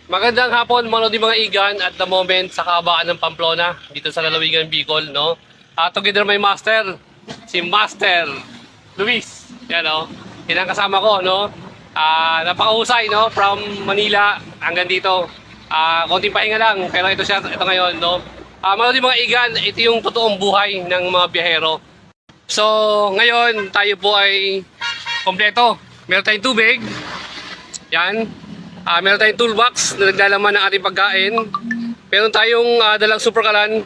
Magandang hapon mga lodi mga igan at the moment sa kahabaan ng Pamplona dito sa lalawigan Bicol, no? Together my master, si Master Luis. Yan, no? Yan ang kasama ko, no? Napakahusay, no? From Manila hanggang dito. Konting pahinga lang, pero ito ngayon, no? Mga lodi mga igan, ito yung totoong buhay ng mga biyahero. So, ngayon tayo po ay kompleto. Meron tayong tubig. Yan. Meron tayong toolbox na naglalaman ng ating pagkain. Meron tayong dalang super kalan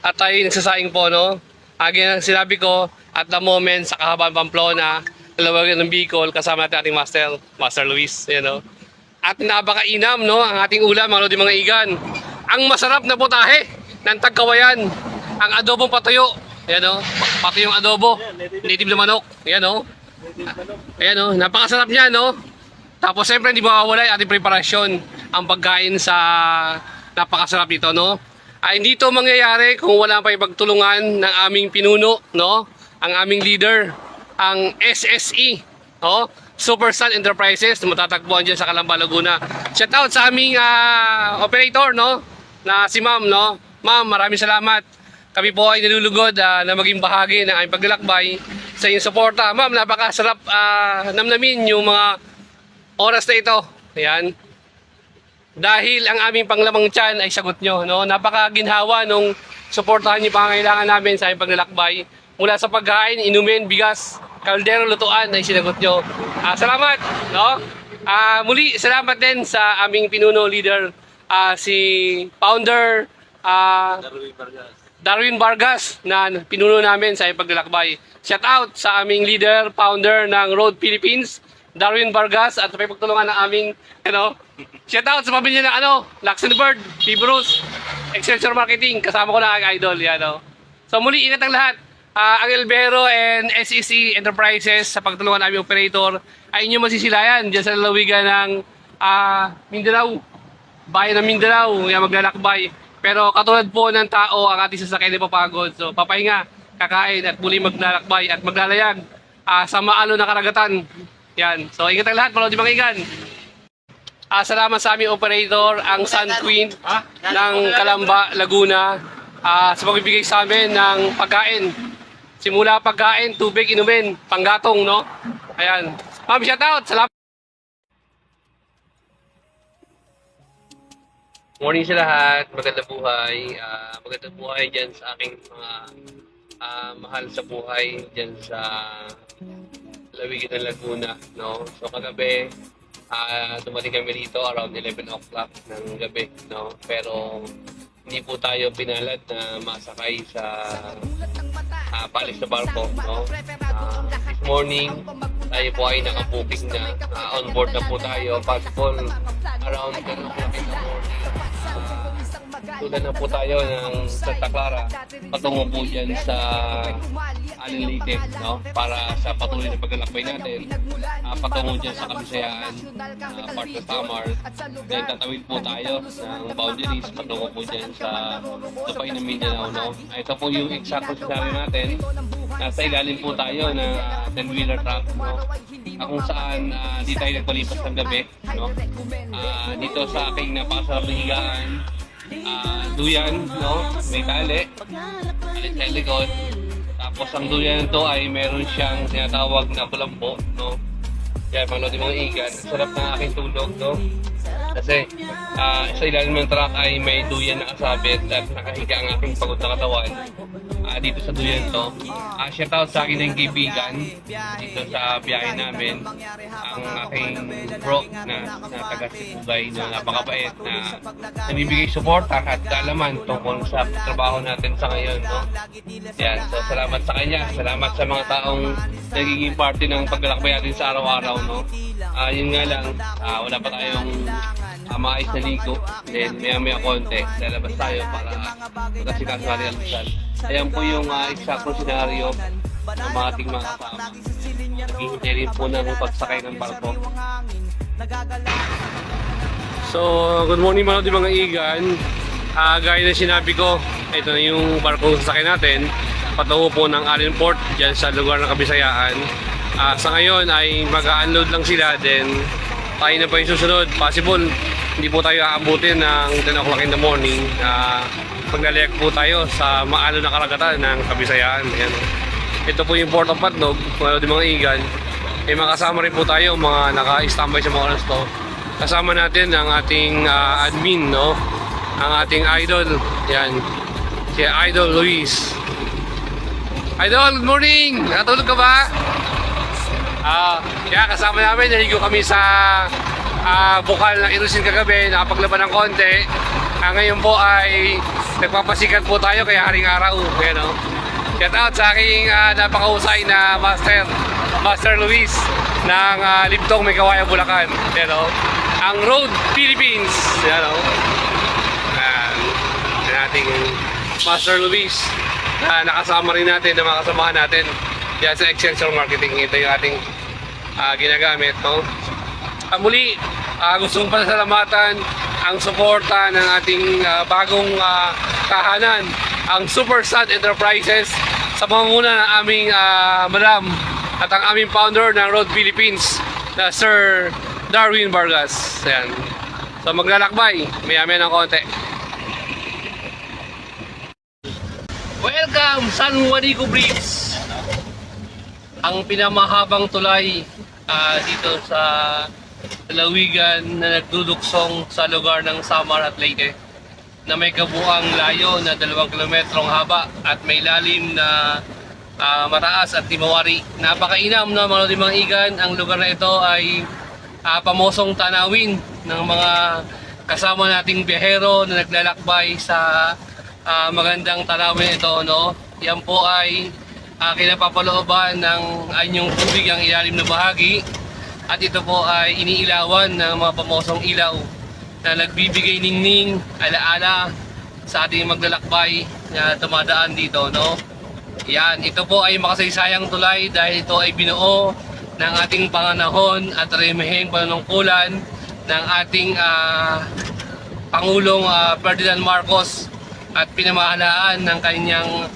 at tayo nagsasaing po, no? Again, sinabi ko, at the moment sa kahabaan Pamplona, lalawagan ng Bicol, kasama natin ating Master Luis, you know? At napakainam, no? Ang ating ulam, mga lodi mga igan. Ang masarap na putahe ng Tagkawayan, ang adobong patuyo. Yan, no? Patuyong adobo, native na manok. Yan, no? Ayan, no? Napakasarap niya, no? Tapos siyempre hindi mawawala yung ating preparasyon, ang pagkain sa napakasarap nito, no? Hindi ito mangyayari kung wala pa ipagtulungan ng aming pinuno, no? Ang aming leader, ang SSE, no? Super Sun Enterprises, matatagpuan dyan sa Calamba, Laguna. Shout out sa aming operator, no? Na si Ma'am, no? Ma'am, maraming salamat. Kami po ay nilulugod na maging bahagi ng aming paglalakbay sa inyong suporta. Ma'am, napakasarap namnamin yung mga oras na ito. Ayan. Dahil ang aming panglamang tiyan ay sagot nyo, no? Napakaginhawa nung suportahan niyo pangangailangan namin sa aming paglalakbay. Mula sa pagkain, inumin, bigas, kaldero, lutuan ay sinagot nyo. Salamat, no? Muli, salamat din sa aming pinuno leader, si Founder Darwin Vargas na pinuno namin sa aming paglalakbay. Shout out sa aming leader, founder ng Road Philippines, Darwin Vargas, at may pagtulungan ng aming, shout out sa pamilya ng Luxembourg, Tiburus, Excelsior Marketing, kasama ko na ang idol, yan, no? So muli, ingat ang lahat. Ang Elbero and SEC Enterprises sa pagtulungan ng aming operator ay inyong masisilayan dyan sa lalawigan ng Mindanao, bayan ng Mindanao, yan maglalakbay. Pero katulad po ng tao, ang ating sasakyan ay papagod. So papahinga, kakain at muli maglalakbay at maglalayag sa maalo na karagatan. Yan. So, ingat ang lahat, mga lodi mga igan. Salamat sa aming operator, ang Sun Queen ng Calamba, Laguna, sa pagbibigay sa amin ng pagkain. Simula pagkain, tubig, inumin, panggatong, no? Ayan. Ma'am, shout out. Salamat. Morning sa lahat. Magandang buhay. Magandang buhay dyan sa aking mga mahal sa buhay dyan sa lalawigan ng Laguna, no? So kagabi, dumating kami dito around 11 o'clock ng gabi, no? Pero hindi po tayo pinalad na masakay sa palis na barko, no? This morning, tayo po ay nakabooking na, on board na po tayo, possible around 10 o'clock in the morning. Tulad na po tayo ng Santa Clara, patungo po dyan sa Alinlite, no? Para sa patuloy na paglalakbay natin, patungo dyan sa Kabisayaan, part ng Samar. Then tatawid po tayo ng boundaries, patungo po dyan sa Lupay ng Mindanao, no? Ito po yung exact scenario natin. Nasa ilalim po tayo na 10-wheeler truck, no? Kung saan di tayo nagpalipas ng gabi, no? Dito sa aking napakasarap na higaan, duyan, no? May tali sa likod. Tapos ang duyan nito ay meron siyang tinatawag na kulambo, no? Kaya mga lodi mga igan, sarap ng aking tulog, no? Kasi sa ilalim ng truck ay may duyan na kasabit at nakahiga ang aking pagod na katawan dito sa duyan to. Shout out sa akin ng kaibigan dito sa biyahe namin, ang aking bro na taga Sibugay na napakabait na nabibigay suporta at kaalaman tungkol sa trabaho natin sa ngayon, no? Yan, so salamat sa kanya, salamat sa mga taong nagiging parte ng paglalakbay natin sa araw-araw, no? Yun nga lang, wala pa tayong maayos na ligo, then maya konti lalabas tayo para magkasikaso natin ang lusal. Ayan po yung eksakto senaryo ng mga ating mga kasama. Naghihintay rin po ng pagsakay ng barko. So, good morning mga igan. Gaya na sinabi ko, ito na yung barko sasakay natin patungo po ng Allen Port dyan sa lugar ng Kabisayaan. Sa ngayon ay mag-unload lang sila, then tayo na pa yung susunod. Possible hindi po tayo aabutin ng 10 o'clock in the morning. Maglalayag po tayo sa maalo na karagatan ng Kabisayaan. Ayan, oh. Ito po yung Port of Patnog, mga igan. Makasama rin po tayo mga naka-standby sa mga oras to. Kasama natin ang ating admin, no? Ang ating idol. Yan. Si Idol Luis. Idol, good morning! Nakatulog ka ba? Kaya kasama namin, naligo kami sa bukal ng Irusin kagabi, nakapaglaban ng konti. Ngayon po ay nagpapasikat po tayo kaya haring araw. Ayan, no? Shout out sa aking napakahusay na Master Luis ng Libtong, May Kawayan, Bulacan. Ayan, no? Ang Road Philippines. Ayan, no? Ayan ating Master Luis na nakasama rin natin, na mga kasamahan natin diyan sa Excelsior Marketing. Ito yung ating ginagamit, no? Muli, gusto kong pasalamatan ang suporta ng ating bagong tahanan, ang Super Sun Enterprises, sa pangunguna ng aming madam at ang aming founder ng Road Philippines na Sir Darwin Vargas. Ayan. So maglalakbay, maya-maya ng konti. Welcome, San Juanico Bridge! Ang pinamahabang tulay dito sa lalawigan na nagduduksong sa lugar ng Samar at Leyte, na may kabuang layo na 2 kilometrong haba at may lalim na mataas at timawari. Napakainam na mga limang igan. Ang lugar na ito ay pamosong tanawin ng mga kasama nating biyahero na naglalakbay sa magandang tanawin ito, no? Yan po ay kinapapalooban ng anyong tubig ang ilalim na bahagi, at ito po ay iniilawan ng mga pamosong ilaw na nagbibigay ningning, alaala sa ating maglalakbay na tumadaan dito, no? Yan, ito po ay makasaysayang tulay dahil ito ay binuo ng ating panganahon at remeheng panunungkulan ng ating Pangulong Ferdinand Marcos at pinamahalaan ng kanyang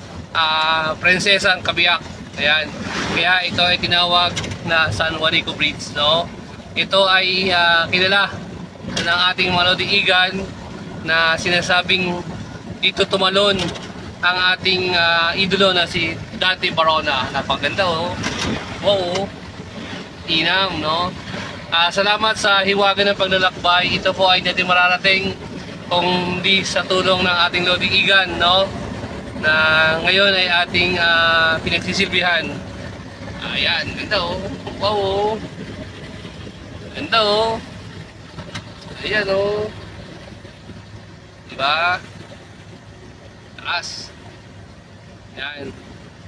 prinsesang kabiyak. Ayan. Kaya ito ay tinawag na San Juanico Bridge, no? Ito ay kilala ng ating malodiigan na sinasabing dito tumalon ang ating idolo na si Dante Barona. Napaganda, oh. Wow, inam, no? Salamat sa hiwaga ng paglalakbay. Ito po ay natin mararating kung di sa tulong ng ating lodiigan, no? Na ngayon ay ating pinagsisilbihan. Ayan, ganda, oh. Wow, oh. Ganda, oh. Ayan, oh. Diba? Taas. Ayan.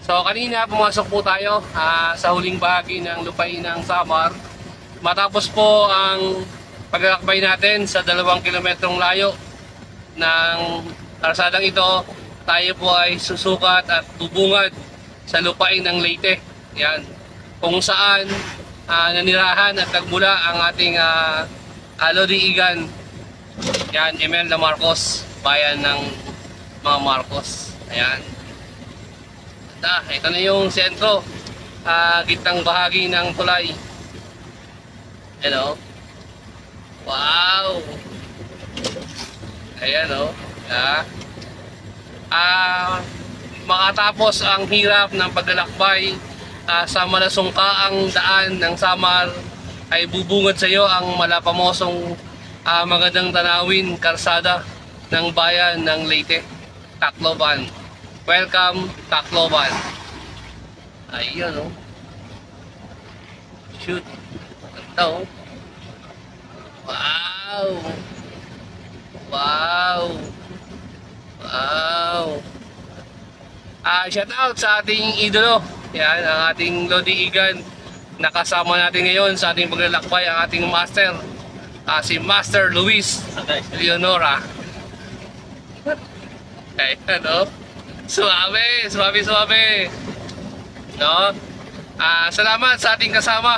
So, kanina pumasok po tayo sa huling bahagi ng lupain ng Samar. Matapos po ang paglalakbay natin sa 2 kilometrong layo ng kalsadang ito, tayo po ay susukat at bubungad sa lupain ng Leyte. Ayan. Kung saan nanirahan at nagmula ang ating lodiigan. Yan, Imelda Marcos, bayan ng mga Marcos. Ayan. Ito na yung sentro, gitnang bahagi ng tulay. Ayan, oh. Wow! Ayan, oh. Makatapos ang hirap ng paglalakbay sa malasungkaang daan ng Samar, ay bubungad sa iyo ang malapamosong magandang tanawin, karsada ng bayan ng Leyte, Tacloban. Welcome, Tacloban. Ayun, oh. Shoot. Ito, oh. Wow! Wow! Wow! Shout out sa ating idolo. Yan, ang ating lodiigan. Nakasama natin ngayon sa ating paglalakbay ang ating master, si Master Luis Leonora. Ayan, no? Suwabe, suwabe, suwabe. No? Salamat sa ating kasama,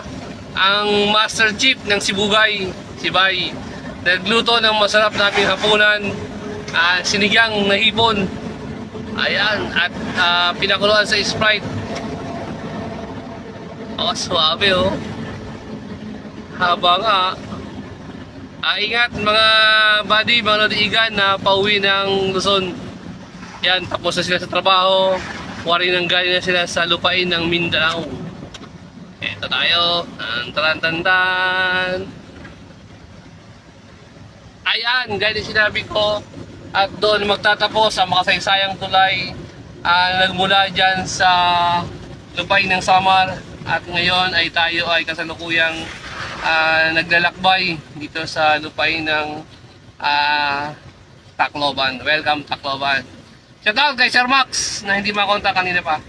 ang Master Chief ng Sibugay, si Bay. Nagluto ng masarap naming hapunan, sinigang na hipon. Ayan, at pinakuluan sa Sprite. Oh, suwabe, oh. Haba nga. Ingat mga buddy, mga lodiigan na pauwi ng Luzon. Yan, tapos na sila sa trabaho. Wari nang galing na sila sa lupain ng Mindanao. Ito tayo. Taran-tan-tan. Ayan, gaya din sinabi ko. At doon magtatapos ang makasaysayang tulay. Nagmula dyan sa lupain ng Samar. At ngayon ay tayo ay kasalukuyang naglalakbay dito sa lupain ng Tacloban. Welcome Tacloban. Shout out kay Sir Max na hindi makontak kanina pa.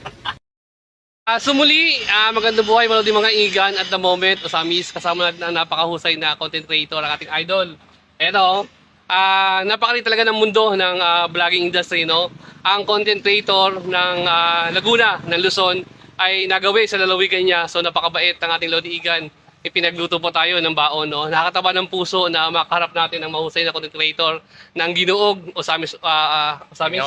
Sumuli, magandang buhay mga igan at the moment, Osamis, kasama natin ang napakahusay na content creator ang ating idol. Eto, napakali talaga ng mundo ng vlogging industry, no? Ang content creator ng Laguna, ng Luzon, ay nagawi sa lalawigan niya. So napakabait ng ating Lodi Igan. Ipinagluto po tayo ng baon, no? Nakakataba ng puso na makaharap natin ng mahusay na content creator ng Ginuog, Osamis, Osamis?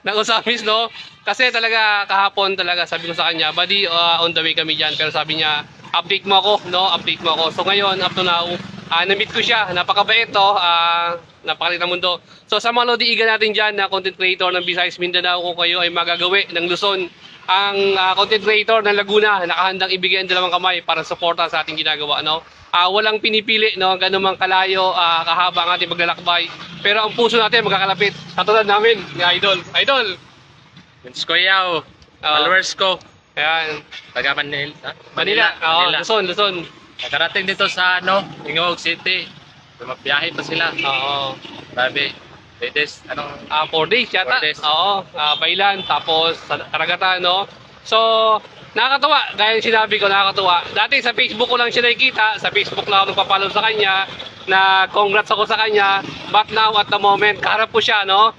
ng Osamis, no? Kasi talaga kahapon talaga sabi ko sa kanya, buddy, on the way kami dyan. Pero sabi niya, update mo ako, no? Update mo ako. So ngayon, up to now, na-meet ko siya. Napakabait to, napakalit ng mundo. So sa mga Lodi Igan natin dyan na content creator ng Visayas Mindanao, kung kayo ay magagawi ng Luzon, ang content creator ng Laguna nakahandang ibigay ang dalawang kamay para suporta sa ating ginagawa, no? Walang pinipili, no, ganun mang kalayo, kahaba ang ating paglalakbay, pero ang puso natin magkakalapit katulad namin ni Idol. Vince Koyaw, followers ko. Ayan, Taga Manila. Manila. Luzon. Nakarating dito sa Ingog City. Mabiyahe pa sila. Oo. Sabi, this, 4 days yata. 4 days. Oo, Bailan, tapos Karagatan, no? So, nakakatuwa. Gaya yung sinabi ko, nakakatuwa. Dati sa Facebook ko lang siya nakikita. Sa Facebook lang ako nagpapalo sa kanya. Na congrats ako sa kanya. But now, at the moment, kaharap po siya, no?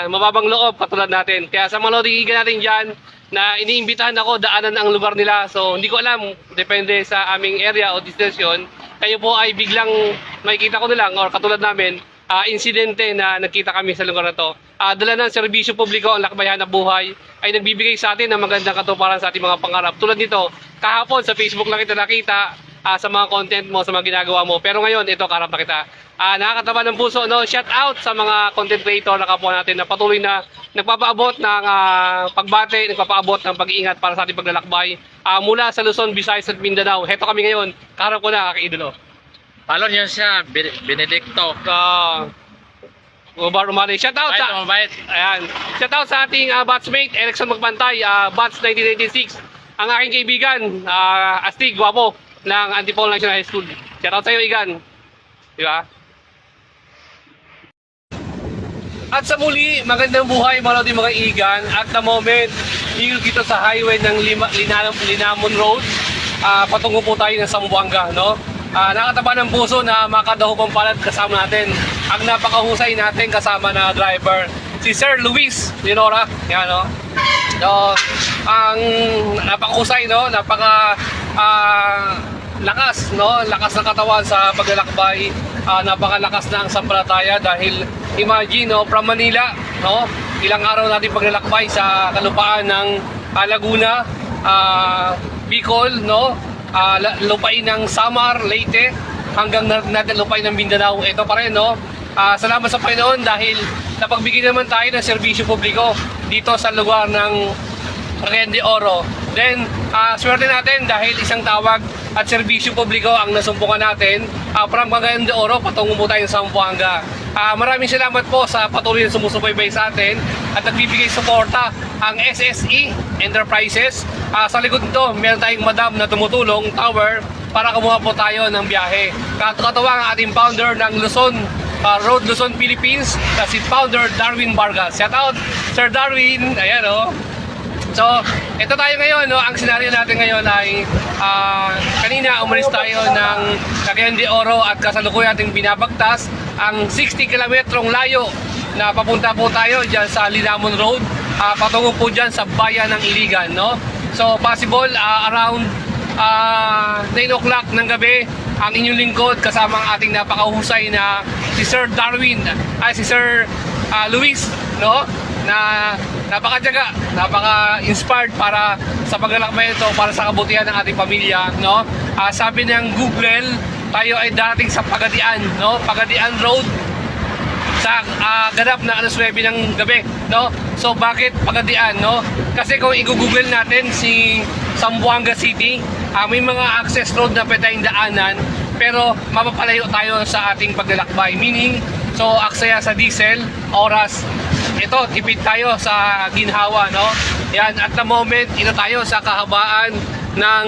Mababang loob, katulad natin. Kaya sa mga lodigigan natin dyan, na iniimbitahan ako, daanan ang lugar nila. So, hindi ko alam. Depende sa aming area o destination. Kayo po ay biglang makikita ko nilang, or katulad namin, insidente na nagkita kami sa lugar na to. Dala ng serbisyo publiko ang Lakbayan na Buhay ay nagbibigay sa atin ng magandang katuparan sa ating mga pangarap. Tulad nito, kahapon sa Facebook lang kita nakita sa mga content mo, sa mga ginagawa mo. Pero ngayon, ito, kaharap na kita. Nakakataba ng puso, no? Shout out sa mga content creator na kapwa natin na patuloy na nagpapaabot ng pagbate, nagpapaabot ng pag-iingat para sa ating paglalakbay. Mula sa Luzon, Visayas at Mindanao. Heto kami ngayon, kaharap ko na, kaidolo. follow niyo siya, Benedicto. Ubar umali. Shout out sa Mabait. ayan. Shout out sa ating batchmate Erickson Magbantay, batch 1996. Ang aking kaibigan, Astig Guapo ng Antipolo National High School. Shout out sa iyo, Igan. Di ba? At sa muli, magandang buhay mga Igan. At the moment, dito sa highway ng Linamon Road, patungo po tayo ng Zamboanga, no? Nakataba ng puso na makadahubang palad kasama natin ang napakahusay natin kasama na driver, si Sir Luis Linora. Yan, no? So, ang napakahusay, no? Lakas, no? Lakas ng katawan sa paglalakbay. Napakalakas na ang sampalataya dahil imagine, no, from Manila, no? Ilang araw natin paglalakbay sa kalupaan ng Laguna, Bicol, no? Lupain ng Samar, Leyte, hanggang lupain ng Mindanao. Ito pa rin, no? Salamat sa Panginoon dahil napagbigay naman tayo ng serbisyo publiko dito sa lugar ng Cagayan de Oro. Then, swerte natin dahil isang tawag at serbisyo publiko ang nasumpungan natin from Cagayan de Oro patungo po tayo sa Zamboanga. Maraming salamat po sa patuloy na sumusubaybay sa atin at nagbibigay suporta ang SSE Enterprises. Sa likod nito, meron tayong madam na tumutulong, tower, para kumuha po tayo ng biyahe. Katawa ang ating founder ng Luzon, Road Luzon, Philippines, na si founder Darwin Vargas. Shout out, Sir Darwin. Ayan, o. So, ito tayo ngayon, no? Ang senaryo natin ngayon ay kanina umalis tayo ng Cagayan de Oro at kasalukuyan ating binabagtas ang 60 kilometrong layo na papunta po tayo dyan sa Linamon Road, patungo po dyan sa bayan ng Iligan, no? So, possible around 9 o'clock ng gabi ang inyong lingkod kasama ang ating napakahusay na si Sir Darwin, si Sir Luis, no? Na napakatyaga, napaka-inspired para sa paglalakbay ito, para sa kabutihan ng ating pamilya, no? Sabi ng Google, tayo ay darating sa Pagadian, no? Pagadian Road sa ganap na alas 9 ng gabi, no? So bakit Pagadian, no? Kasi kung i-google natin si Zamboanga City, may mga access road na pwede tayong daanan, pero mapapalayo tayo sa ating paglalakbay. Meaning, so aksaya sa diesel, oras, ito, tipid tayo sa ginhawa, no? Yan, at the moment, ito tayo sa kahabaan ng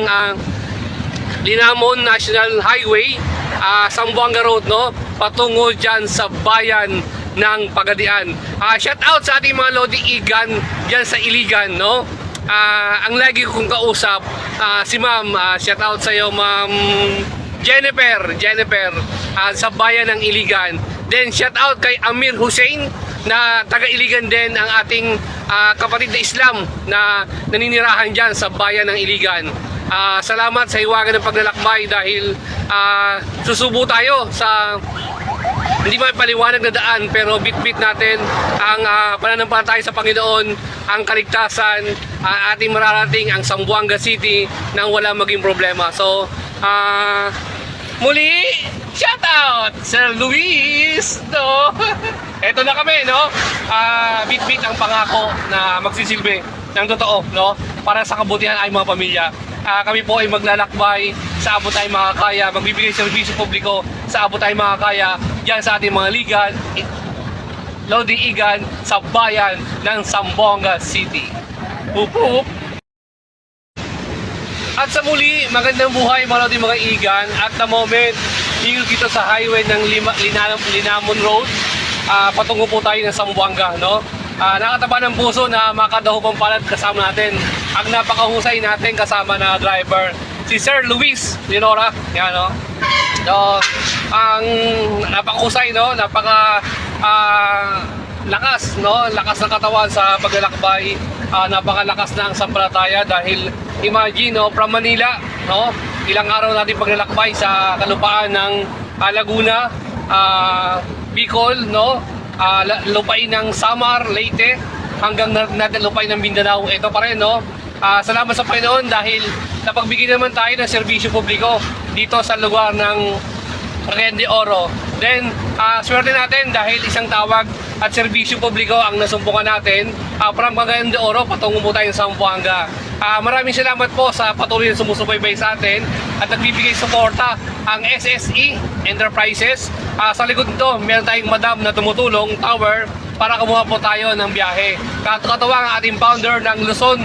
Linamon National Highway, Zamboanga Road, no? Patungo dyan sa bayan ng Pagadian. Shout out sa ating mga Lodi Igan dyan sa Iligan, no? Ang lagi kong kausap, si ma'am, shout out sa iyo, ma'am Jennifer, sa bayan ng Iligan. Then shout out kay Amir Hussein na taga-Iligan din, ang ating kapatid na Islam na naninirahan dyan sa bayan ng Iligan. Salamat sa hiwaga ng paglalakbay dahil susubo tayo sa hindi mapaliwanag na daan, pero bit-bit natin ang pananampalataya sa Panginoon, ang kaligtasan, ating mararating ang Zamboanga City nang wala maging problema. So, muli, shout out Sir Luis, no? Eto na kami, no? Bit-bit ang pangako na magsisilbi ng totoo, no? Para sa kabutihan ay mga pamilya. Kami po ay maglalakbay sa abot tayong makakaya, magbibigay serbisyo publiko sa abot tayong makakaya diyan sa ating mga ligan, Lodi Igan, sa bayan ng Zamboanga City. Pupup! At sa muli, magandang buhay mga Lodi mga Igan. At the moment, hingil dito sa highway ng Linamon Road, patungo po tayo ng Zamboanga, no? Nakataba ng puso na makadahubang palad kasama natin ang napakahusay natin kasama na driver, si Sir Luis Leonora. Yan, no? So, ang napakahusay, no? Lakas, no? Lakas ng katawan sa paglalakbay. Napakalakas na ang sampalataya dahil imagine, no? From Manila, no? Ilang araw natin paglalakbay sa kalupaan ng Laguna, Bicol, no? Lupain ng Samar, Leyte, hanggang natin lupain ng Mindanao. Ito pa rin, no? Salamat sa Panginoon dahil napagbigay naman tayo ng serbisyo publiko dito sa lugar ng Cagayan de Oro. Then, swerte natin dahil isang tawag at serbisyo publiko ang nasumpungan natin from Cagayan de Oro patungo po tayo sa Zamboanga. Maraming salamat po sa patuloy na sumusubaybay sa atin at nagbibigay suporta ang SSE Enterprises. Sa likod nito, meron tayong madam na tumutulong, tower, para kumuha po tayo ng biyahe. Katuwang ang ating founder ng Luzon,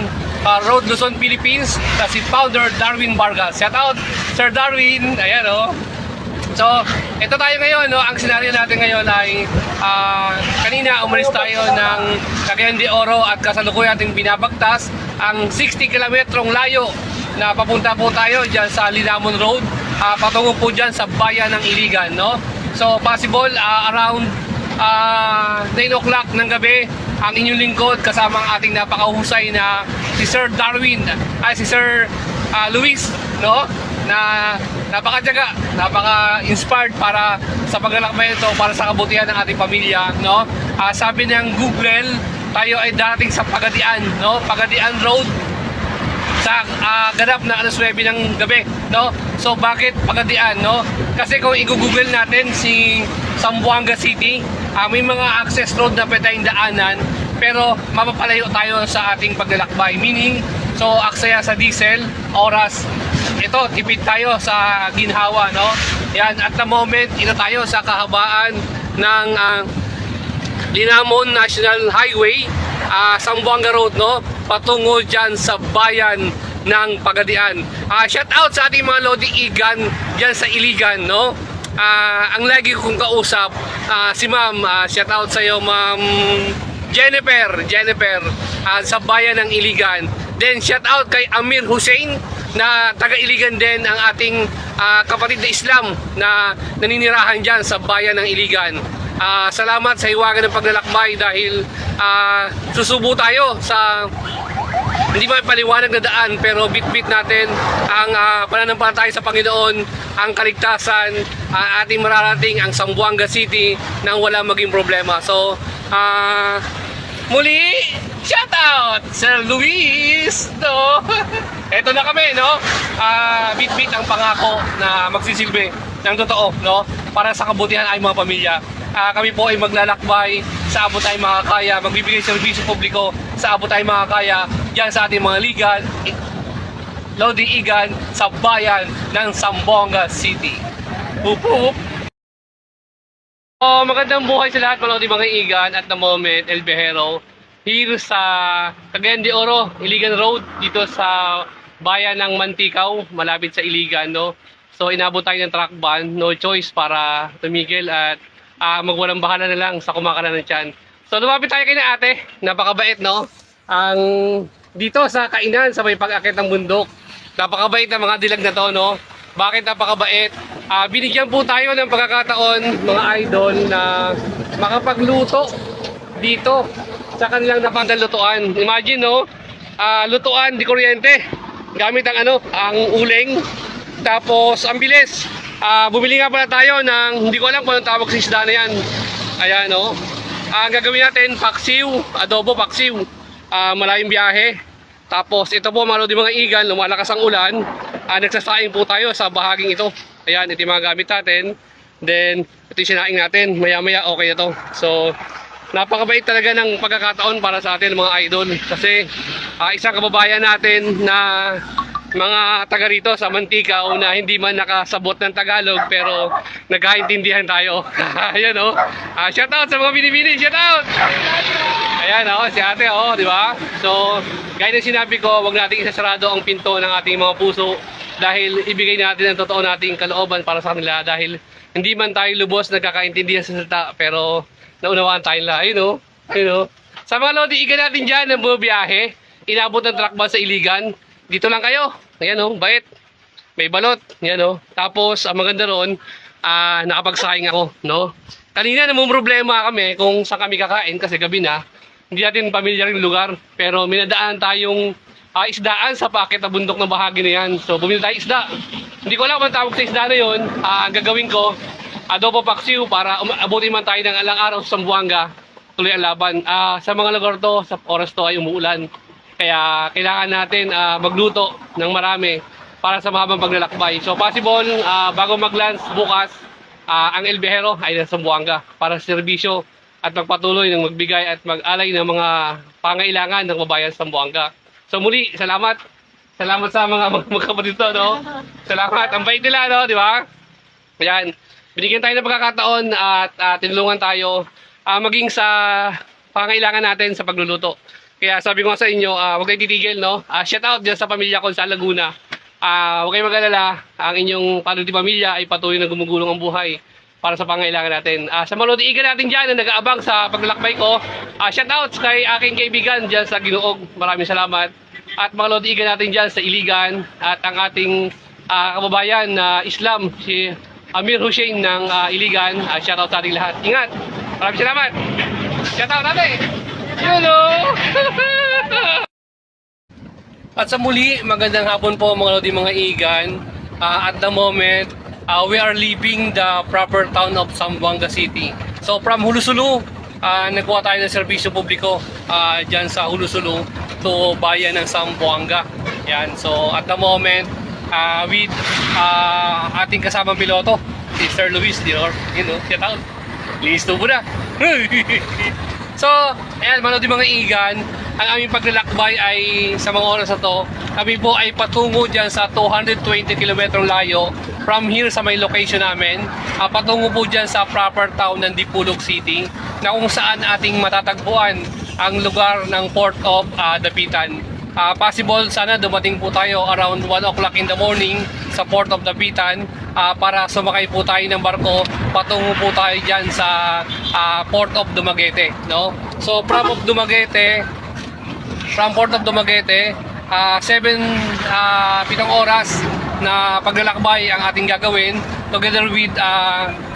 Road Luzon, Philippines, na si founder Darwin Vargas. Shout out, Sir Darwin. Ayan, o. So, ito tayo ngayon, no? Ang senaryo natin ngayon ay kanina umalis tayo ng Cagayan de Oro at kasalukuyan ating binabagtas ang 60 kilometrong layo na papunta po tayo dyan sa Linamon Road, patungo po dyan sa bayan ng Iligan, no? So, possible around 9 o'clock ng gabi ang inyong lingkod kasama ang ating napakahusay na si Sir Darwin, si Sir Luis, no? Na napakatyaga, napaka-inspired para sa paglalakbay ito, para sa kabutihan ng ating pamilya, no? Sabi ng Google, tayo ay darating sa Pagadian, no? Pagadian Road sa ganap na alas 9 ng gabi, no? So bakit Pagadian, no? Kasi kung i-google natin si Zamboanga City, may mga access road na pwede tayong daanan, pero mapapalayo tayo sa ating paglalakbay. Meaning, so aksaya sa diesel, oras, ito, tipid tayo sa ginhawa, no? Yan, at the moment, ito tayo sa kahabaan ng Linamon National Highway, Zamboanga Road, no? Patungo dyan sa bayan ng Pagadian. Shout out sa ating mga Lodi Igan dyan sa Iligan, no? Ang lagi kong kausap, si ma'am, shout out sa iyo, ma'am Jennifer, sa bayan ng Iligan. Then shout out kay Amir Hussein na taga-Iligan din, ang ating kapatid na Islam na naninirahan dyan sa bayan ng Iligan. Salamat sa hiwaga ng paglalakbay dahil susubo tayo sa hindi mapaliwanag na daan, pero bit-bit natin ang pananampalataya sa Panginoon, ang kaligtasan, ating mararating ang Zamboanga City nang wala maging problema. So, muli, shout out Sir Luis, no? Eto na kami, no? Bit-bit ang pangako na magsisilbi ng totoo, no? Para sa kabutihan ay mga pamilya. Kami po ay maglalakbay sa abot ay makakaya, magbibigay serbisyo publiko sa abot ay makakaya diyan sa ating mga ligan, Lodi-Igan sa bayan ng Zamboanga City. Hup hup! Magandang buhay sa lahat mga mga Igan at the moment El Bejero here sa Cagayan de Oro, Iligan Road dito sa bayan ng Mantikaw, malapit sa Iligan, no? So inabot tayo ng truck ban, no choice para tumigil at magwalang bahala na lang sa kumakalan ng tiyan. So lumapit tayo kay na ate, napakabait, no? Ang dito sa kainan sa may pag-akit ng bundok, napakabait ng mga dilag na to, no? Bakit napakabait? Binigyan po tayo ng pagkakataon, mga idol, na makapagluto dito sa kanilang napagdalutuan. Imagine, no? Lutuan di kuryente. Gamit ang ang uling. Tapos, ang bilis. Bumili nga pala tayo ng, hindi ko alam kung anong tawag sa isda na yan. Ayan, no? Ang gagawin natin, paksiw, adobo paksiw. Malayong biyahe. Tapos, ito po mga lodi mga igan, lumalakas ang ulan. Nagsasaing po tayo sa bahaging ito. Ayan, ito yung mga gamit natin. Then, ito yung sinaing natin. Maya-maya, okay na to. So, napakabait talaga ng pagkakataon para sa atin mga idol. Kasi, isang kababayan natin na mga taga rito sa Mantikaw na hindi man nakasabot ng Tagalog pero nagkaintindihan tayo. Ayan, oh. Shout out sa mga binibini, shout out. Ayan, oh, si ate, oh, di ba? So, gaya ng sinabi ko, wag nating isasarado ang pinto ng ating mga puso dahil ibigay natin ang totoo nating kalooban para sa kanila dahil hindi man tayo lubos nagkakaintindihan sa salita pero naunawaan tayo nila. Ayun, oh. Ayun, oh. Sa mga Lodi-Igan natin dyan ng bumabiyahe, inabot ng truck ban sa Iligan, dito lang kayo. Ayan, oh, bait. May balot. Ayan, oh. Tapos, ang maganda roon, nakapagsaing ako, no? Kanina namang problema kami kung saan kami kakain kasi gabi na. Hindi natin pamilyar yung lugar. Pero minadaan tayong isdaan sa pakit na bundok ng bahagi na yan. So, bumili tayo isda. Hindi ko alam kung tawag sa isda na yun. Ang gagawin ko, adobo paksiw para abutin man tayo ng alang araw sa Zamboanga. Tuloy ang laban. Sa mga lugar to, sa oras to ay umuulan. Kaya kailangan natin magluto ng marami para sa mahabang paglalakbay. So possible, bago mag-lunch bukas, ang El Bejero ay nasa Zamboanga para sa serbisyo at magpatuloy ng magbigay at mag-alay ng mga pangailangan ng kababayan sa Zamboanga. So muli, salamat. Salamat sa mga magkapatid to, no? Salamat. Ang bait nila, no? Di ba? Ayan. Binigyan tayo ng pagkakataon at tinulungan tayo maging sa pangailangan natin sa pagluluto. Kaya sabi ko nga sa inyo, huwag kayong titigil, no? Shout out dyan sa pamilya ko sa Laguna. Huwag kayong mag-alala, ang inyong panuti pamilya ay patuloy na gumugulong ang buhay para sa pangailangan natin. Sa mga Lodi-Igan natin dyan na nag-aabang sa paglalakbay ko, shout out kay aking kaibigan dyan sa Ginuog. Maraming salamat. At mga Lodi-Igan natin dyan sa Iligan at ang ating kababayan na Islam, si Amir Hussein ng Iligan. Shout out sa ating lahat. Ingat! Maraming salamat! Shout out natin! Hello! At sa muli, magandang hapon po mga Lodi mga Igan. At the moment, we are leaving the proper town of Zamboanga City. So from Hulusulu, nagkuha tayo ng serbisyo publiko dyan sa Hulusulu to bayan ng Zamboanga. Yan. So at the moment, with ating kasamang piloto, si Sir Luis, you know, shout out. Listo po na. So, ayan, mga Lodi mga Igan, ang aming paglalakbay ay sa mga oras na to, kami po ay patungo dyan sa 220 km layo from here sa may location namin, patungo po dyan sa proper town ng Dipolog City, na kung saan ating matatagpuan ang lugar ng Port of Dapitan. Possible sana dumating po tayo around 1 o'clock in the morning sa Port of Dapitan para sumakay po tayo ng barko patungo po tayo dyan sa Port of Dumaguete, no? So from Port of Dumaguete, 7 oras na paglalakbay ang ating gagawin together with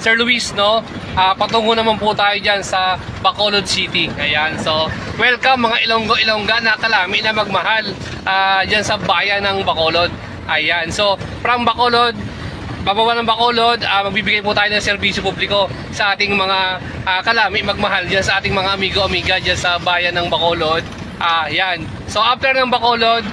Sir Luis, no? Patungo naman po tayo dyan sa Bacolod City. Ayan, so welcome mga Ilonggo-Ilongga na kalami na magmahal dyan sa bayan ng Bacolod. Ayan, so from Bacolod, bababa ng Bacolod, magbibigay po tayo ng serbisyo publiko sa ating mga kalami magmahal dyan sa ating mga amigo-amiga dyan sa bayan ng Bacolod. Yan. So after ng Bacolod,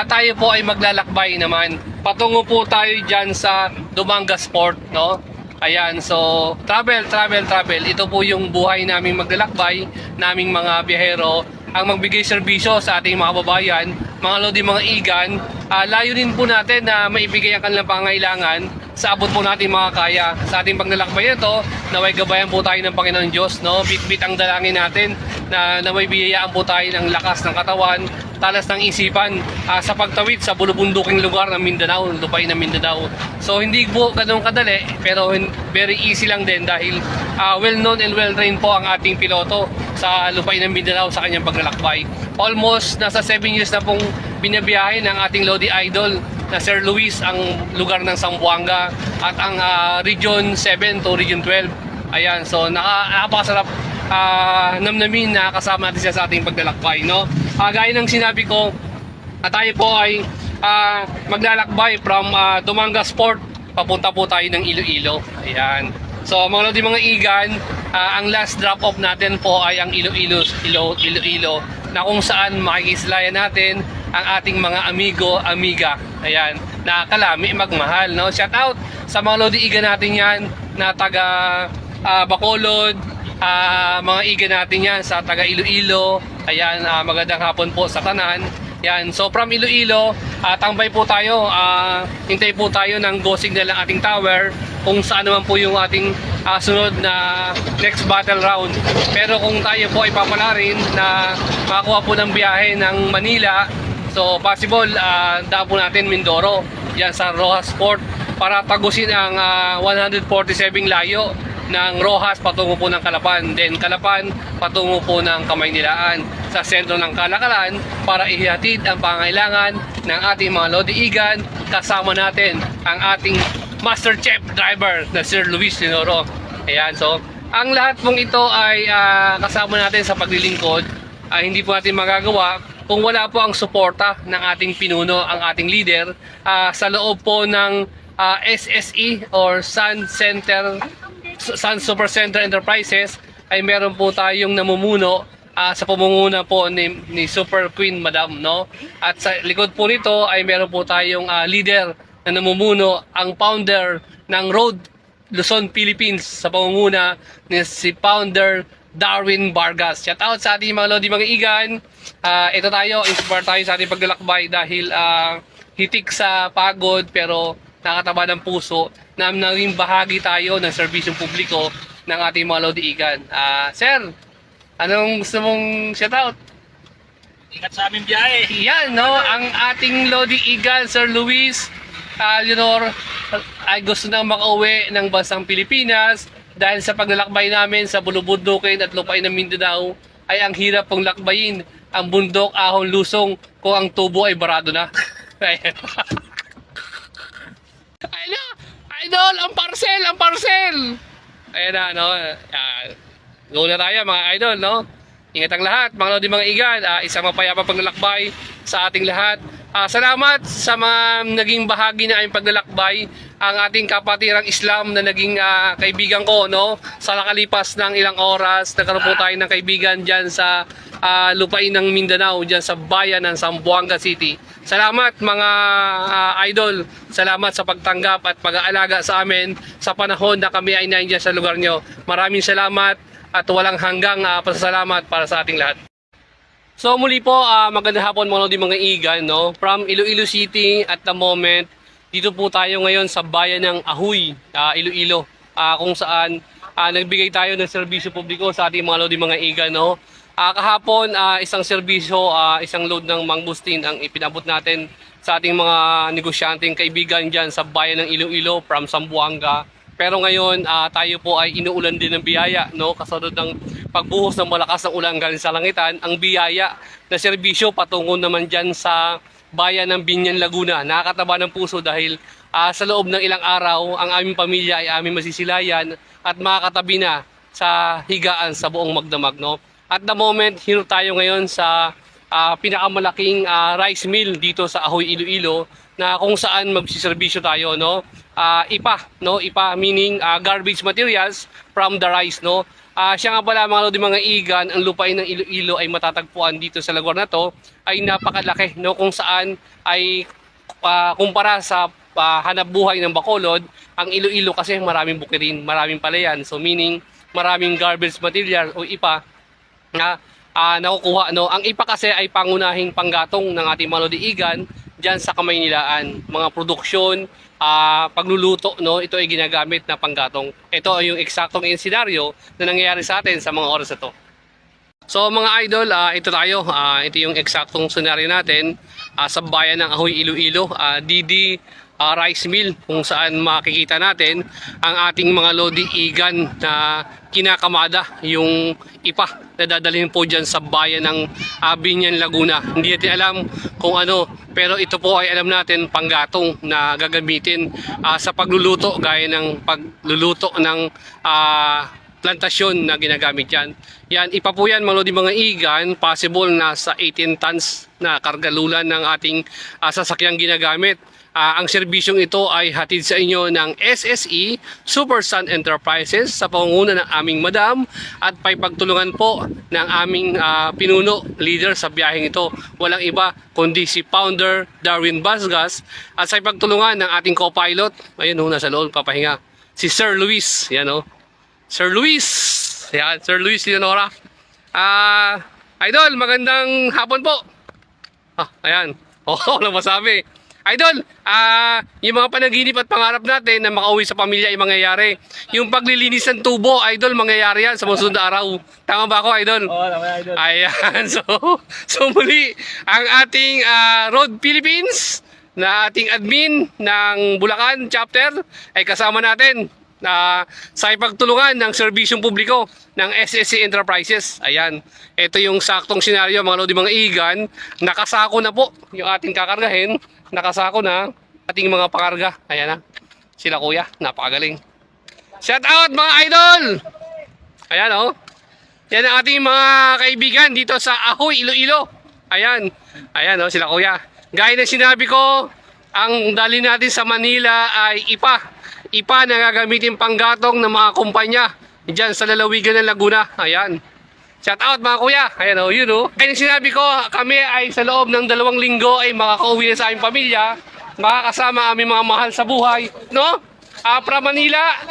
tayo po ay maglalakbay naman. Patungo po tayo dyan sa Dumangas Port, no? Ayan, so travel. Ito po yung buhay naming maglalakbay, naming mga biyahero, ang magbigay serbisyo sa ating mga kababayan, mga lodi, mga igan. Layunin po natin na maibigay ang kanilang pangangailangan sa abot po natin mga kaya. Sa ating paglalakbay ito, naway gabayan po tayo ng Panginoon Diyos, no? Bit-bit ang dalangin natin na naway biyayaan po tayo ng lakas ng katawan, talas ng isipan sa pagtawid sa bulubunduking lugar ng Mindanao, lupain ng Mindanao. So hindi po ganun kadali, pero very easy lang din dahil well-known and well-trained po ang ating piloto sa lupain ng Mindanao sa kanyang paglalakbay. Almost nasa 7 years na pong binabiyahe ng ating Lodi Idol na Sir Luis ang lugar ng Zamboanga at ang Region 7 to Region 12. Ayan, so napakasarap namnamin na kasama natin siya sa ating paglalakbay, no? Gaya ng sinabi ko, tayo po ay maglalakbay from Dumangas Port, papunta po tayo ng Iloilo. Ayan. So mga lodi, mga igan, ang last drop off natin po ay ang Iloilo, na kung saan makikisilayan natin ang ating mga amigo, amiga. Ayan, na kalami magmahal, no? Shout out sa mga lodi igan natin yan na taga Bacolod, mga iga natin yan sa taga Iloilo. Ayan, magandang hapon po sa tanan. Yan, so from Iloilo, tambay po tayo, hintay po tayo ng go signal ng ating tower kung saan naman po yung ating sunod na next battle round. Pero kung tayo po ay papala rin na makakuha po ng biyahe ng Manila, so possible daan po natin Mindoro, yan sa Rojas Port, para tagusin ang 147 layo ng Rojas patungo po ng Calapan, then Calapan patungo po ng Kamaynilaan sa sentro ng Kalakaran para ihatid ang pangailangan ng ating mga lodi igan. Kasama natin ang ating master chef driver na Sir Luis Linoro. Ayan, so ang lahat pong ito ay kasama natin sa paglilingkod. Hindi po natin magagawa kung wala po ang suporta ng ating pinuno, ang ating leader sa loob po ng SSE or Sun Super Center Enterprises. Ay meron po tayong namumuno sa pamumuno po ni Super Queen Madam, no? At sa likod po nito ay meron po tayong leader na namumuno, ang founder ng Road Luzon, Philippines, sa pamumuno ni si founder Darwin Vargas. Shout out sa ating mga lodi, mga igan. Ito tayo, inspire tayo sa ating paglalakbay dahil hitik sa pagod pero nakataba ng puso na naging bahagi tayo ng serbisyong publiko ng ating mga lodi igan. Sir, anong gusto mong shoutout? Ingat sa aming biyahe. Yan, no? Ang ating lodi igan, Sir Luis Leonor, ay gusto nang makauwi ng bansang Pilipinas dahil sa paglalakbay namin sa bulubundukin at lupain ng Mindanao ay ang hirap pong lakbayin ang bundok, ahon, lusong kung ang tubo ay barado na. Idol, ang parcel! Ayan na, no? Go na tayo, mga idol, no? Ingat ang lahat, mga lodi, mga igan. Isang mapayapang paglalakbay sa ating lahat. Salamat sa mga naging bahagi na aming paglalakbay. Ang ating kapatirang Islam na naging kaibigan ko, no? Sa nakalipas ng ilang oras, nagkaroon po tayo ng kaibigan dyan sa lupain ng Mindanao, dyan sa bayan ng Zamboanga City. Salamat mga idol. Salamat sa pagtanggap at pag-aalaga sa amin sa panahon na kami ay nandiyan sa lugar nyo. Maraming salamat at walang hanggang pasasalamat para sa ating lahat. So muli po, magandang hapon mga lodi, mga igan, no? From Iloilo City at the moment, dito po tayo ngayon sa bayan ng Ahoy, Iloilo, kung saan nagbigay tayo ng serbisyo publiko sa ating mga lodi, mga igan, no? Kahapon, isang serbisyo, isang load ng mangustin ang ipinabot natin sa ating mga negosyanteng kaibigan dyan sa bayan ng Iloilo from Zamboanga. Pero ngayon, tayo po ay inuulan din ng biyaya, no? Kasunod ng pagbuhos ng malakas ng ulan galing sa langitan, ang biyaya na serbisyo patungo naman dyan sa bayan ng Binyan, Laguna. Nakakataba ng puso dahil sa loob ng ilang araw, ang aming pamilya ay aming masisilayan at makakatabi na sa higaan sa buong magdamag, no? At the moment, hinto tayo ngayon sa pinakamalaking rice mill dito sa Ahoy, Iloilo, na kung saan magsiservisyo tayo, no? IPA meaning garbage materials from the rice, no? Siya nga pala mga lodi, mga igan, ang lupain ng Iloilo ay matatagpuan dito sa lugar na to ay napakalaki, no? Kung saan ay kumpara sa hanap buhay ng Bacolod, ang Iloilo kasi maraming bukirin, maraming palayan. So meaning maraming garbage material o ipa na nakukuha. No? Ang ipa kasi ay pangunahing panggatong ng ating mga lodiigan diyan sa Kamaynilaan. Mga produksyon, pagluluto, no? Ito ay ginagamit na panggatong. Ito ay yung eksaktong senaryo na nangyayari sa atin sa mga oras na to. So mga idol, ito tayo. Ito yung eksaktong senaryo natin sa bayan ng Ahoy, Iloilo. DD Rice Mill, kung saan makikita natin ang ating mga lodi-igan na kinakamada yung ipa na dadalhin po dyan sa bayan ng Binyan, Laguna. Hindi natin alam kung ano, pero ito po ay alam natin panggatong na gagamitin sa pagluluto, gaya ng pagluluto ng plantasyon na ginagamit yan. Yan, ipa po yan mga lodi mga igan, possible na sa 18 tons na kargalulan ng ating sasakyang ginagamit. Ang serbisyong ito ay hatid sa inyo ng SSE Super Sun Enterprises sa pangunguna ng aming madam at pagtulungan po ng aming pinuno, leader sa biyaheng ito. Walang iba kundi si Founder Darwin Basgas at sa pagtulungan ng ating co-pilot, ayun ho, nasa loob papahinga, si Sir Luis. Yan o, Sir Luis. Yan, Sir Luis Leonora. Idol, magandang hapon po. Ayan. Ano masabi? Idol, yung mga panaginip at pangarap natin na makauwi sa pamilya ay mangyayari. Yung paglilinis ng tubo, Idol, mangyayari yan sa mga sunod na araw. Tama ba ako, Idol? Oo, tama, Idol. Ayan, so muli, ang ating Road Philippines na ating admin ng Bulacan chapter ay kasama natin sa ipagtulungan ng serbisyong publiko ng SSC Enterprises. Ayan, ito yung saktong senaryo mga lodi mga igan. Nakasako na po yung ating kakargahin. Nakasako na ating mga pakarga. Ayan na, sila kuya, napakagaling. Shout out mga idol! Ayan o. Yan ang ating mga kaibigan dito sa Ahoy, Iloilo. Ayan, ayan o, sila kuya. Gaya na sinabi ko, ang dali natin sa Manila ay ipa na gagamitin panggatong ng mga kumpanya dyan sa lalawigan ng Laguna. Ayan. Shout out mga kuya. Ayan o, yun o. Kaya sinabi ko, kami ay sa loob ng 2 linggo ay makakauwi na sa aming pamilya. Makakasama aming mga mahal sa buhay. No? From Manila,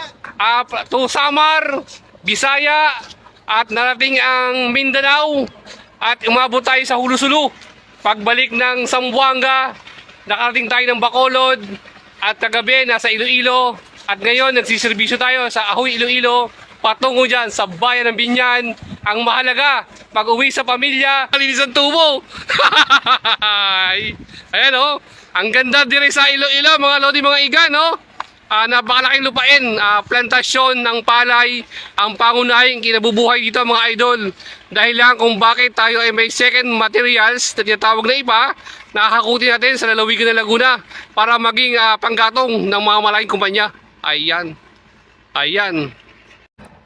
to Samar, Bisaya, at narating ang Mindanao. At umabot tayo sa Hulusulu. Pagbalik ng Zamboanga, nakarating tayo ng Bacolod. At kagabi, nasa Iloilo. At ngayon, nagsiservisyo tayo sa Ahoy, Iloilo, patungo dyan sa bayan ng Binyan. Ang mahalaga, pag-uwi sa pamilya, kalinis ang tubo. Ayan o, ang ganda dire sa Iloilo, mga lodi, mga iga, no? Napakalaking lupain, plantasyon ng palay, ang pangunahing kinabubuhay dito mga idol. Dahil lang kung bakit tayo ay may second materials na tinatawag na iba, nakakakuti natin sa lalawigan ng Laguna para maging panggatong ng mga malaking kumpanya. Ayan. Ayan.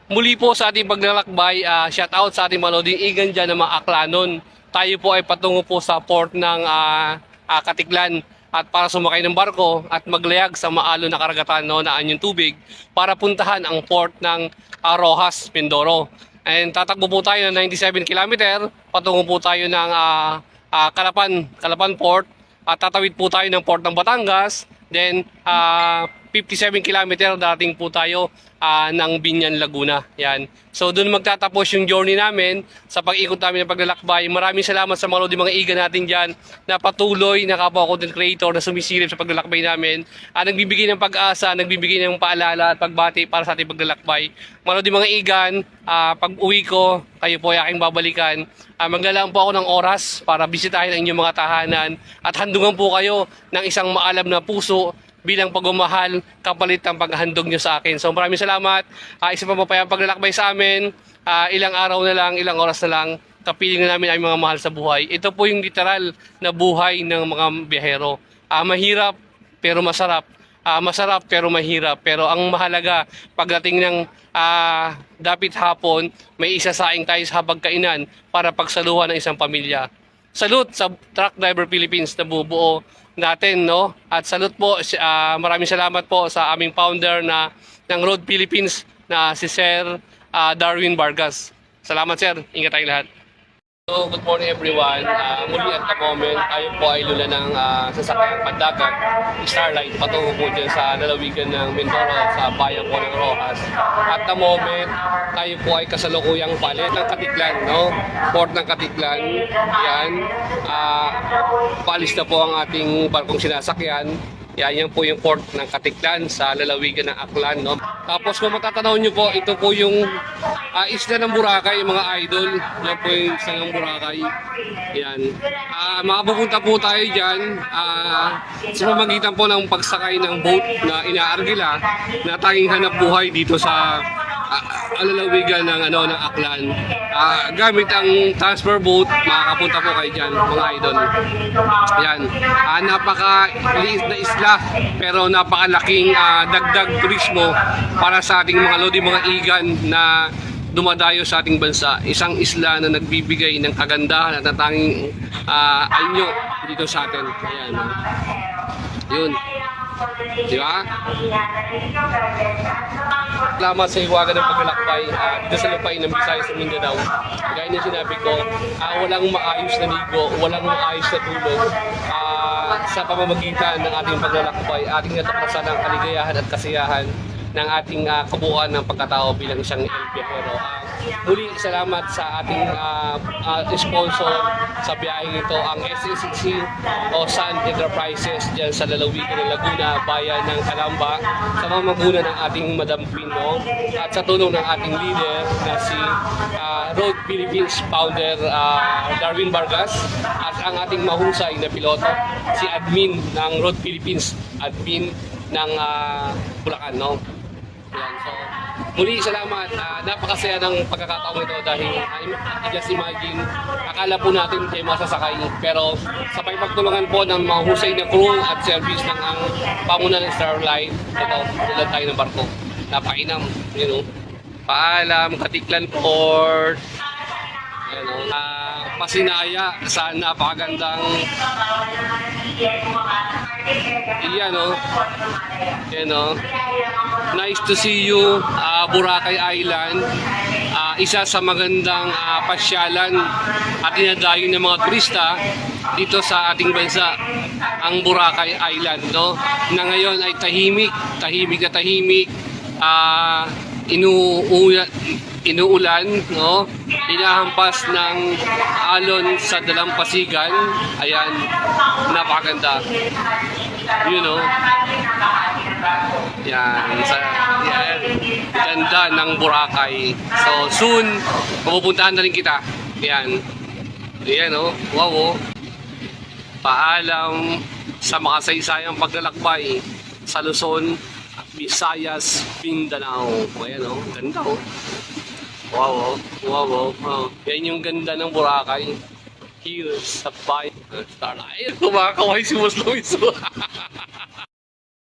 Muli po sa ating paglalakbay, shout out sa ating mga loding igan dyan ng mga Aklanon. Tayo po ay patungo po sa port ng Katiklan at para sumakay ng barko at maglayag sa maalon na karagatan na anyong tubig para puntahan ang port ng Rojas, Mindoro. And tatakbo po tayo ng 97 km, patungo po tayo ng Calapan Port at tatawid po tayo ng port ng Batangas. Then 57 km dating po tayo ng Binyan, Laguna. Yan. So doon magtatapos yung journey namin sa pag-ikot namin ng paglalakbay. Maraming salamat sa mga lodi mga iga natin dyan na patuloy na kapwa content creator na sumisilip sa paglalakbay namin. Nagbibigay ng pag-asa, nagbibigay ng paalala at pagbati para sa ating paglalakbay. Mga lodi mga igan, pag uwi ko, kayo po ay aking babalikan. Maglalaan po ako ng oras para bisitahin ang inyong mga tahanan at handungan po kayo ng isang maalam na puso bilang pagmamahal kapalit ng paghandog nyo sa akin. So maraming salamat. Isa pa mapayang paglalakbay sa amin. Ilang araw na lang, ilang oras na lang, kapiling na namin ang mga mahal sa buhay. Ito po yung literal na buhay ng mga biyahero. Mahirap pero masarap. Masarap pero mahirap. Pero ang mahalaga, pagdating ng dapit hapon, may isasaing tayo sa habagkainan para pagsaluhan ng isang pamilya. Salute sa Truck Driver Philippines na bubuo natin, no? At salute po, maraming salamat po sa aming founder ng Road Philippines na si Sir Darwin Vargas. Salamat sir, ingat tayong lahat. So, good morning everyone. Muli at the moment, tayo po ay lula ng sasakyan pandagat, Starlight, patungo po dyan sa lalawigan ng Mindoro, sa bayan po ng Rojas. At the moment, tayo po ay kasalukuyang palit ng Katiklan, no? Port ng Katiklan. Yan. Paalis na po ang ating barkong sinasakyan. Yan po yung port ng Katiklan sa lalawigan ng Aklan, no? Tapos kung matatanaw nyo po, ito po yung isla ng Boracay, mga idol. Yan po yung isla ng Boracay. Yan. Makapupunta po tayo dyan sa pamagitan po ng pagsakay ng boat na inaargila na tanging hanap buhay dito sa lalawigan ng Aklan. Gamit ang transfer boat, makakapunta po kayo dyan, mga idol. Yan. Napaka-liit na isla, pero napakalaking dagdag turismo para sa ating mga lodi, mga igan na dumadayo sa ating bansa. Isang isla na nagbibigay ng kagandahan at natanging anyo dito sa atin. Ayan. Yun. Di ba? Salamat sa iwagan ng paglalakbay dito sa lupain ng Visayas sa Mindanao. Gaya ng sinabi ko, walang maayos na ligo, walang maayos na tulog sa pamamagitan ng ating paglalakbay, ating natuklasan ang kaligayahan at kasiyahan ng ating kabuuan ng pagkatao bilang isang LPHero. Muli, salamat sa ating sponsor sa biyaheng ito, ang SCCC o Sun Enterprises dyan sa lalawigan ng Laguna, bayan ng Calamba, sa mamamuna ng ating Madam Pino at sa tulong ng ating leader na si Road Philippines founder Darwin Vargas at ang ating mahusay na piloto, si admin ng Road Philippines, admin ng Bulacan, no? Yan, so, muli salamat. Napakasaya ng pagkakataong ito dahil just imagine, akala po natin kayo masasakay, pero sa pagtulungan po ng mahusay na crew at service ng ang pamuna ng Starlight, ito, ulan tayo ng barko. Napainam, you know. Paalam, Katiklan Port, Pasinaya sa napakagandang nice to see you, Boracay Island. Isa sa magandang pasyalan at dinadayo ng mga turista dito sa ating bansa, ang Boracay Island, no? Na ngayon ay tahimik na tahimik, inuulan, no? Inahampas ng alon sa dalampasigan. Ayan, napakaganda. You know. Yan, ganda ng Boracay. So soon, pupuntahan na rin kita. Yan. Ayan, oh. Wow, oh. Paalam sa makasaysayang paglalakbay sa Luzon, Visayas, Mindanao. Ayan, oh. Ganda, oh. Wow, oh. Wow, oh. Oh. Yan yung ganda ng Boracay. Here sa bayan ng Starlight. Kumakaway si Muslim.